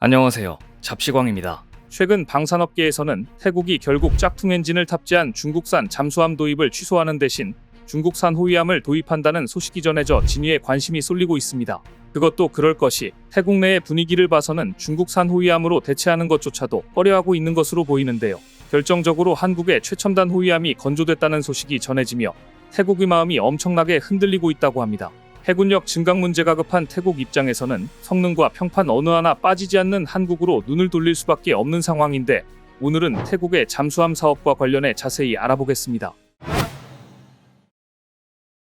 안녕하세요. 잡시광입니다. 최근 방산업계에서는 태국이 결국 짝퉁 엔진을 탑재한 중국산 잠수함 도입을 취소하는 대신 중국산 호위함을 도입한다는 소식이 전해져 진위에 관심이 쏠리고 있습니다. 그것도 그럴 것이 태국 내의 분위기를 봐서는 중국산 호위함으로 대체하는 것조차도 꺼려하고 있는 것으로 보이는데요. 결정적으로 한국의 최첨단 호위함이 건조됐다는 소식이 전해지며 태국의 마음이 엄청나게 흔들리고 있다고 합니다. 해군력 증강 문제가 급한 태국 입장에서는 성능과 평판 어느 하나 빠지지 않는 한국으로 눈을 돌릴 수밖에 없는 상황인데, 오늘은 태국의 잠수함 사업과 관련해 자세히 알아보겠습니다.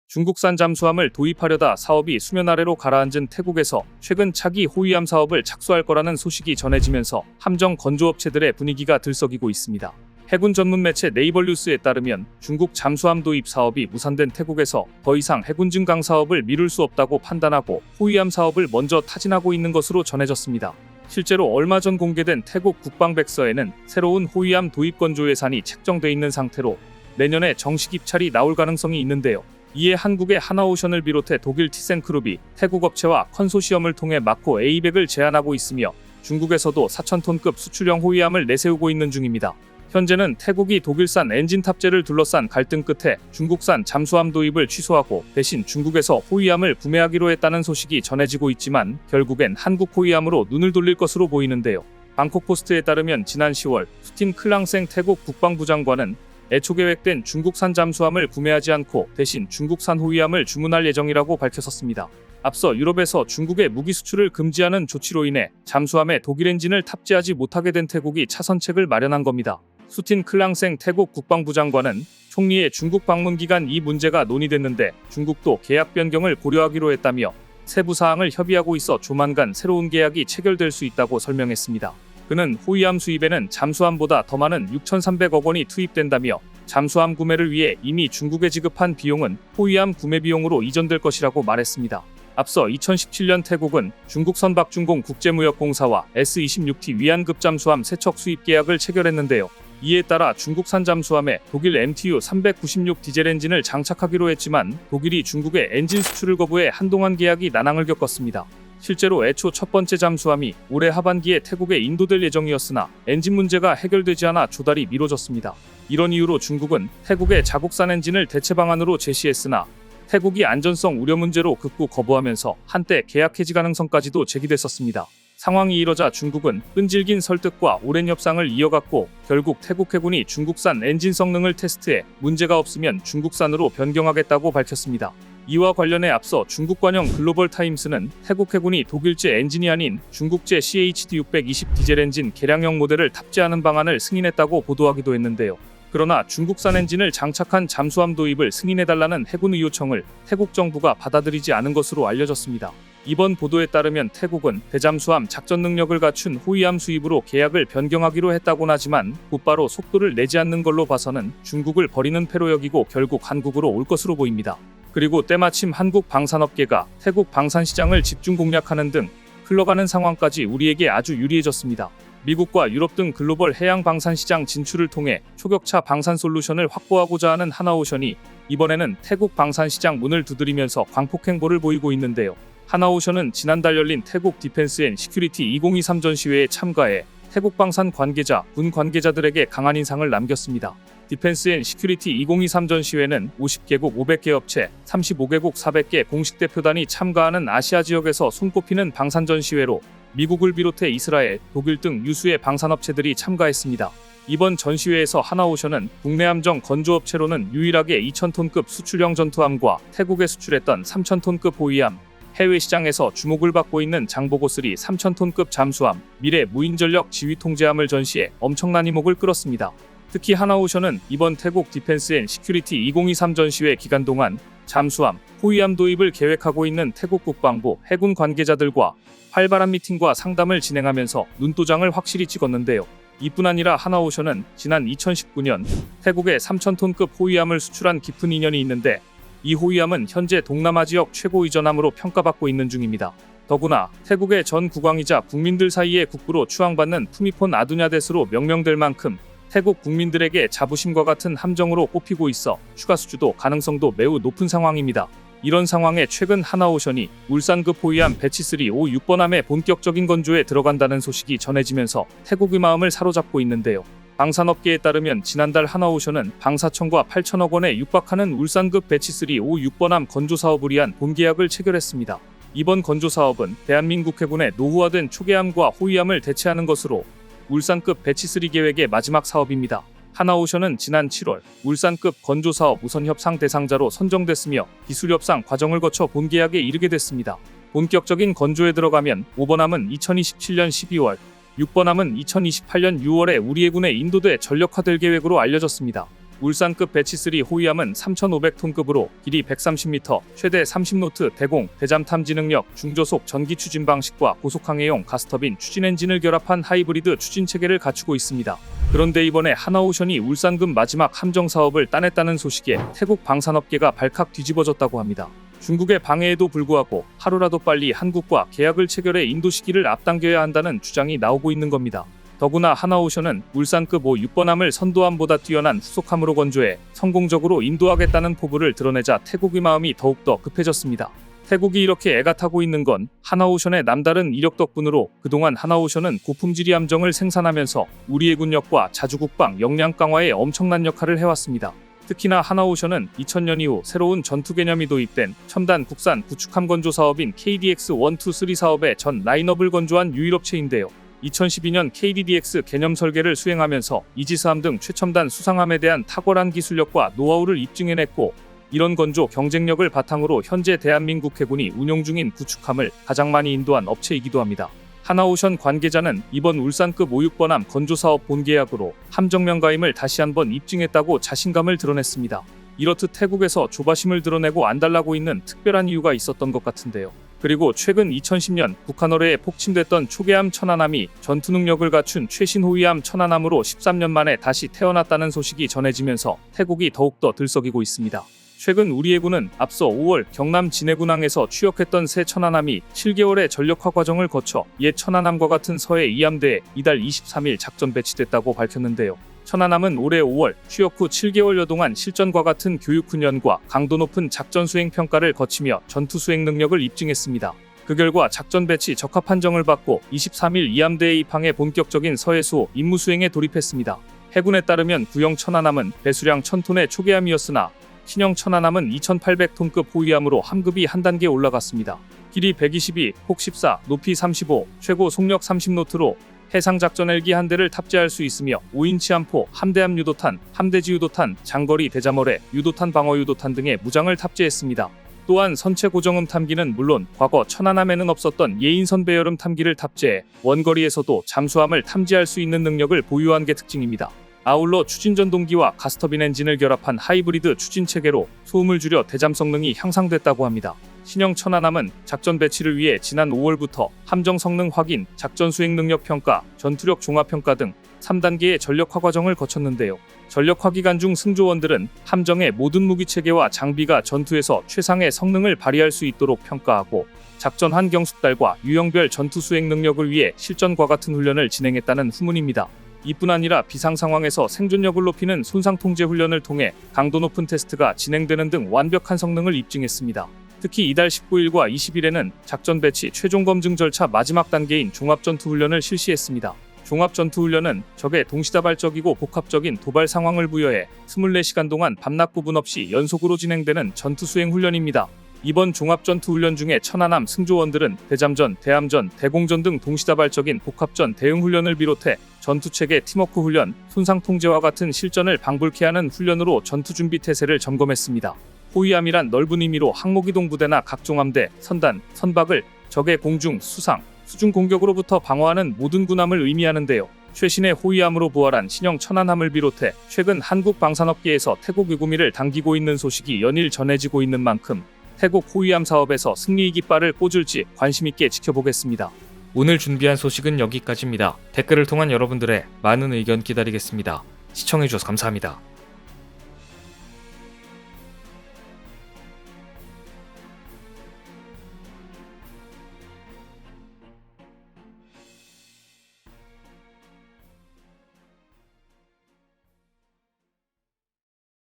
중국산 잠수함을 도입하려다 사업이 수면 아래로 가라앉은 태국에서 최근 차기 호위함 사업을 착수할 거라는 소식이 전해지면서 함정 건조업체들의 분위기가 들썩이고 있습니다. 해군 전문 매체 네이버뉴스에 따르면 중국 잠수함 도입 사업이 무산된 태국에서 더 이상 해군 증강 사업을 미룰 수 없다고 판단하고 호위함 사업을 먼저 타진하고 있는 것으로 전해졌습니다. 실제로 얼마 전 공개된 태국 국방백서에는 새로운 호위함 도입 건조 예산이 책정돼 있는 상태로 내년에 정식 입찰이 나올 가능성이 있는데요. 이에 한국의 하나오션을 비롯해 독일 티센크룹이 태국 업체와 컨소시엄을 통해 마코 A200을 제안하고 있으며 중국에서도 4,000톤급 수출형 호위함을 내세우고 있는 중입니다. 현재는 태국이 독일산 엔진 탑재를 둘러싼 갈등 끝에 중국산 잠수함 도입을 취소하고 대신 중국에서 호위함을 구매하기로 했다는 소식이 전해지고 있지만 결국엔 한국 호위함으로 눈을 돌릴 것으로 보이는데요. 방콕포스트에 따르면 지난 10월 수틴 클랑생 태국 국방부 장관은 애초 계획된 중국산 잠수함을 구매하지 않고 대신 중국산 호위함을 주문할 예정이라고 밝혔었습니다. 앞서 유럽에서 중국의 무기 수출을 금지하는 조치로 인해 잠수함에 독일 엔진을 탑재하지 못하게 된 태국이 차선책을 마련한 겁니다. 수틴 클랑생 태국 국방부 장관은 총리의 중국 방문 기간 이 문제가 논의됐는데 중국도 계약 변경을 고려하기로 했다며 세부 사항을 협의하고 있어 조만간 새로운 계약이 체결될 수 있다고 설명했습니다. 그는 호위함 수입에는 잠수함보다 더 많은 6,300억 원이 투입된다며 잠수함 구매를 위해 이미 중국에 지급한 비용은 호위함 구매 비용으로 이전될 것이라고 말했습니다. 앞서 2017년 태국은 중국 선박중공 국제무역공사와 S-26T 위안급 잠수함 3척 수입 계약을 체결했는데요. 이에 따라 중국산 잠수함에 독일 MTU 396 디젤 엔진을 장착하기로 했지만 독일이 중국의 엔진 수출을 거부해 한동안 계약이 난항을 겪었습니다. 실제로 애초 첫 번째 잠수함이 올해 하반기에 태국에 인도될 예정이었으나 엔진 문제가 해결되지 않아 조달이 미뤄졌습니다. 이런 이유로 중국은 태국의 자국산 엔진을 대체 방안으로 제시했으나 태국이 안전성 우려 문제로 극구 거부하면서 한때 계약 해지 가능성까지도 제기됐었습니다. 상황이 이러자 중국은 끈질긴 설득과 오랜 협상을 이어갔고 결국 태국 해군이 중국산 엔진 성능을 테스트해 문제가 없으면 중국산으로 변경하겠다고 밝혔습니다. 이와 관련해 앞서 중국 관영 글로벌 타임스는 태국 해군이 독일제 엔진이 아닌 중국제 CHD620 디젤 엔진 개량형 모델을 탑재하는 방안을 승인했다고 보도하기도 했는데요. 그러나 중국산 엔진을 장착한 잠수함 도입을 승인해달라는 해군의 요청을 태국 정부가 받아들이지 않은 것으로 알려졌습니다. 이번 보도에 따르면 태국은 대잠수함 작전 능력을 갖춘 호위함 수입으로 계약을 변경하기로 했다곤 하지만 곧바로 속도를 내지 않는 걸로 봐서는 중국을 버리는 패로 여기고 결국 한국으로 올 것으로 보입니다. 그리고 때마침 한국 방산업계가 태국 방산시장을 집중 공략하는 등 흘러가는 상황까지 우리에게 아주 유리해졌습니다. 미국과 유럽 등 글로벌 해양 방산시장 진출을 통해 초격차 방산 솔루션을 확보하고자 하는 하나오션이 이번에는 태국 방산시장 문을 두드리면서 광폭 행보를 보이고 있는데요. 하나오션은 지난달 열린 태국 디펜스 앤 시큐리티 2023 전시회에 참가해 태국 방산 관계자, 군 관계자들에게 강한 인상을 남겼습니다. 디펜스 앤 시큐리티 2023 전시회는 50개국 500개 업체, 35개국 400개 공식 대표단이 참가하는 아시아 지역에서 손꼽히는 방산 전시회로 미국을 비롯해 이스라엘, 독일 등 유수의 방산업체들이 참가했습니다. 이번 전시회에서 하나오션은 국내 함정 건조업체로는 유일하게 2,000톤급 수출형 전투함과 태국에 수출했던 3,000톤급 호위함, 해외 시장에서 주목을 받고 있는 장보고3 3,000톤급 잠수함, 미래 무인전력 지휘통제함을 전시해 엄청난 이목을 끌었습니다. 특히 하나오션은 이번 태국 디펜스 앤 시큐리티 2023 전시회 기간 동안 잠수함, 호위함 도입을 계획하고 있는 태국 국방부, 해군 관계자들과 활발한 미팅과 상담을 진행하면서 눈도장을 확실히 찍었는데요. 이뿐 아니라 하나오션은 지난 2019년 태국에 3,000톤급 호위함을 수출한 깊은 인연이 있는데 이 호위함은 현재 동남아 지역 최고의 전함으로 평가받고 있는 중입니다. 더구나 태국의 전 국왕이자 국민들 사이에 국부로 추앙받는 푸미폰 아두냐댓으로 명명될 만큼 태국 국민들에게 자부심과 같은 함정으로 꼽히고 있어 추가 수주도 가능성도 매우 높은 상황입니다. 이런 상황에 최근 하나오션이 울산급 호위함 배치3 5-6번함의 본격적인 건조에 들어간다는 소식이 전해지면서 태국의 마음을 사로잡고 있는데요. 방산업계에 따르면 지난달 하나오션은 방사청과 8천억 원에 육박하는 울산급 배치3 5-6번함 건조 사업을 위한 본계약을 체결했습니다. 이번 건조 사업은 대한민국 해군의 노후화된 초계함과 호위함을 대체하는 것으로 울산급 배치3 계획의 마지막 사업입니다. 하나오션은 지난 7월 울산급 건조 사업 우선 협상 대상자로 선정됐으며 기술 협상 과정을 거쳐 본계약에 이르게 됐습니다. 본격적인 건조에 들어가면 5번함은 2027년 12월, 6번함은 2028년 6월에 우리 해군에 인도돼 전력화될 계획으로 알려졌습니다. 울산급 배치3 호위함은 3,500톤급으로 길이 130m, 최대 30노트 대공, 대잠 탐지 능력, 중저속 전기 추진 방식과 고속항해용 가스터빈 추진 엔진을 결합한 하이브리드 추진 체계를 갖추고 있습니다. 그런데 이번에 하나오션이 울산급 마지막 함정 사업을 따냈다는 소식에 태국 방산업계가 발칵 뒤집어졌다고 합니다. 중국의 방해에도 불구하고 하루라도 빨리 한국과 계약을 체결해 인도 시기를 앞당겨야 한다는 주장이 나오고 있는 겁니다. 더구나 하나오션은 울산급 5-6번함을 선도함보다 뛰어난 후속함으로 건조해 성공적으로 인도하겠다는 포부를 드러내자 태국의 마음이 더욱더 급해졌습니다. 태국이 이렇게 애가 타고 있는 건 하나오션의 남다른 이력 덕분으로 그동안 하나오션은 고품질의 함정을 생산하면서 우리의 군력과 자주국방 역량 강화에 엄청난 역할을 해왔습니다. 특히나 하나오션은 2000년 이후 새로운 전투 개념이 도입된 첨단 국산 구축함 건조 사업인 KDX 1-2-3 사업의 전 라인업을 건조한 유일 업체인데요. 2012년 KDDX 개념 설계를 수행하면서 이지스함 등 최첨단 수상함에 대한 탁월한 기술력과 노하우를 입증해냈고, 이런 건조 경쟁력을 바탕으로 현재 대한민국 해군이 운용 중인 구축함을 가장 많이 인도한 업체이기도 합니다. 하나오션 관계자는 이번 울산급 5-6번함 건조사업 본계약으로 함정명 가임을 다시 한번 입증했다고 자신감을 드러냈습니다. 이렇듯 태국에서 조바심을 드러내고 안달나고 있는 특별한 이유가 있었던 것 같은데요. 그리고 최근 2010년 북한 어뢰에 폭침됐던 초계함 천안함이 전투 능력을 갖춘 최신 호위함 천안함으로 13년 만에 다시 태어났다는 소식이 전해지면서 태국이 더욱더 들썩이고 있습니다. 최근 우리 해군은 앞서 5월 경남 진해군항에서 취역했던 새 천안함이 7개월의 전력화 과정을 거쳐 옛 천안함과 같은 서해 2함대에 이달 23일 작전 배치됐다고 밝혔는데요. 천안함은 올해 5월 취역 후 7개월여 동안 실전과 같은 교육훈련과 강도 높은 작전 수행 평가를 거치며 전투 수행 능력을 입증했습니다. 그 결과 작전 배치 적합 판정을 받고 23일 2함대에 입항해 본격적인 서해 수호 임무 수행에 돌입했습니다. 해군에 따르면 구형 천안함은 배수량 1000톤의 초계함이었으나 신형 천안함은 2800톤급 호위함으로 함급이 한 단계 올라갔습니다. 길이 122, 폭 14, 높이 35, 최고 속력 30노트로 해상작전 헬기 한 대를 탑재할 수 있으며 5인치 함포, 함대함 유도탄, 함대지 유도탄, 장거리 대자머레, 유도탄 방어 유도탄 등의 무장을 탑재했습니다. 또한 선체 고정음 탐기는 물론 과거 천안함에는 없었던 예인선 배열음 탐기를 탑재해 원거리에서도 잠수함을 탐지할 수 있는 능력을 보유한 게 특징입니다. 아울러 추진전동기와 가스터빈 엔진을 결합한 하이브리드 추진 체계로 소음을 줄여 대잠 성능이 향상됐다고 합니다. 신형 천안함은 작전 배치를 위해 지난 5월부터 함정 성능 확인, 작전 수행 능력 평가, 전투력 종합 평가 등 3단계의 전력화 과정을 거쳤는데요. 전력화 기간 중 승조원들은 함정의 모든 무기 체계와 장비가 전투에서 최상의 성능을 발휘할 수 있도록 평가하고, 작전 환경 숙달과 유형별 전투 수행 능력을 위해 실전과 같은 훈련을 진행했다는 후문입니다. 이뿐 아니라 비상 상황에서 생존력을 높이는 손상 통제 훈련을 통해 강도 높은 테스트가 진행되는 등 완벽한 성능을 입증했습니다. 특히 이달 19일과 20일에는 작전 배치 최종 검증 절차 마지막 단계인 종합전투훈련을 실시했습니다. 종합전투훈련은 적의 동시다발적이고 복합적인 도발 상황을 부여해 24시간 동안 밤낮 구분 없이 연속으로 진행되는 전투수행 훈련입니다. 이번 종합전투훈련 중에 천안함 승조원들은 대잠전, 대함전, 대공전 등 동시다발적인 복합전 대응 훈련을 비롯해 전투체계 팀워크 훈련, 손상 통제와 같은 실전을 방불케 하는 훈련으로 전투준비 태세를 점검했습니다. 호위함이란 넓은 의미로 항목이동 부대나 각종 함대, 선단, 선박을 적의 공중, 수상, 수중 공격으로부터 방어하는 모든 군함을 의미하는데요. 최신의 호위함으로 부활한 신형 천안함을 비롯해 최근 한국 방산업계에서 태국 위구미를 당기고 있는 소식이 연일 전해지고 있는 만큼 태국 호위함 사업에서 승리의 깃발을 꽂을지 관심있게 지켜보겠습니다. 오늘 준비한 소식은 여기까지입니다. 댓글을 통한 여러분들의 많은 의견 기다리겠습니다. 시청해주셔서 감사합니다.